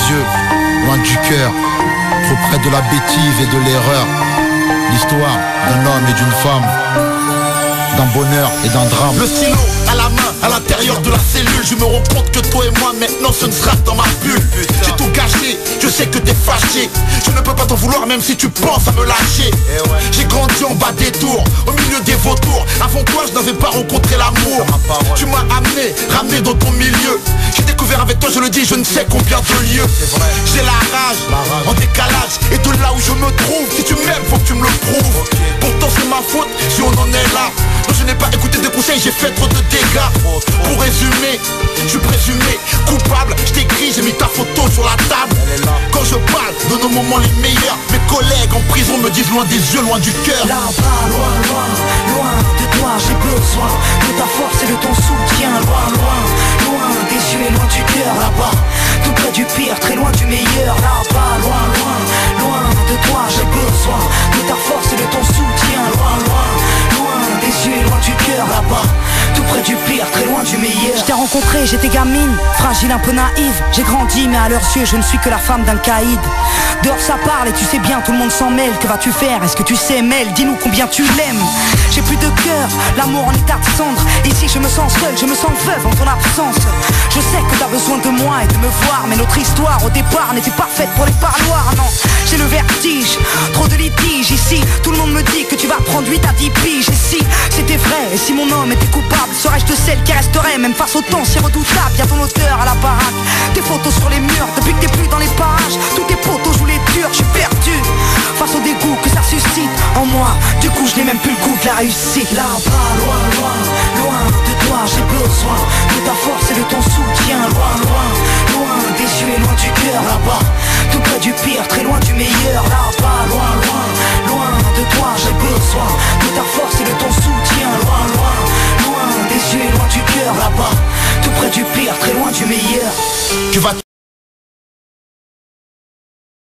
yeux, loin du cœur, trop près de la bêtise et de l'erreur. L'histoire d'un homme et d'une femme, d'un bonheur et d'un drame. Le stylo à la main, à l'intérieur de la cellule. Je me rends compte que toi et moi maintenant ce ne sera que dans ma bulle. J'ai tout gâché, je sais que t'es fâché. Je ne peux pas t'en vouloir même si tu penses à me lâcher. J'ai grandi en bas des tours, au milieu des vautours. Avant toi je n'avais pas rencontré l'amour. Tu m'as ramené dans ton milieu. J'ai découvert avec toi, je le dis, je ne sais combien de lieux. J'ai la rage, en décalage. Et de là où je me trouve, si tu m'aimes faut que tu me le prouves. Pourtant c'est ma faute si on en est là. Non, je n'ai pas écouté de conseils, j'ai fait trop de dégâts. Pour résumer, je suis présumé coupable. Je t'écris, j'ai mis ta photo sur la table. Quand je parle de nos moments les meilleurs, mes collègues en prison me disent loin des yeux, loin du cœur. Là-bas, loin, loin, loin de toi, j'ai besoin de ta force et de ton soutien. Loin, loin, loin des yeux et loin du cœur. Là-bas, tout près du pire, très loin du meilleur. Là-bas, loin, loin, loin de toi, j'ai besoin de ta force et de ton soutien. Loin, loin, loin des yeux et loin du cœur. Là-bas, tout près du pire, très loin du meilleur. Je t'ai rencontré, j'étais gamine, fragile, un peu naïve. J'ai grandi, mais à leurs yeux, je ne suis que la femme d'un caïd. Dehors ça parle et tu sais bien, tout le monde s'en mêle. Que vas-tu faire? Est-ce que tu sais, Mel? Dis-nous combien tu l'aimes. J'ai plus de cœur, l'amour en état de cendre. Ici je me sens seule, je me sens veuve en ton absence. Je sais que t'as besoin de moi et de me voir, mais notre histoire au départ n'était pas faite pour les parloirs. Non, j'ai le vertige, trop de litiges ici. Tout le monde me dit que tu vas prendre 8 à 10 piges. Et si c'était vrai, et si mon homme était coupable, serais-je de celle qui resterait même face au temps si redoutable? Y'a ton odeur à la baraque, tes photos sur les murs. Depuis que t'es plus dans les parages, tous tes potos jouent les durs. Je suis perdu face au dégoût que ça suscite en moi. Du coup je n'ai même plus le goût de la réussite. Là-bas, loin, loin, loin de toi, j'ai besoin de ta force et de ton soutien. Loin, loin, loin des yeux et loin du cœur. Là-bas, tout près du pire, très loin du meilleur. Là-bas, loin, loin, loin de toi, j'ai besoin de ta force et de ton soutien. Loin, loin, loin des yeux et loin du cœur. Là-bas, tout près du pire, très loin du meilleur. Tu vas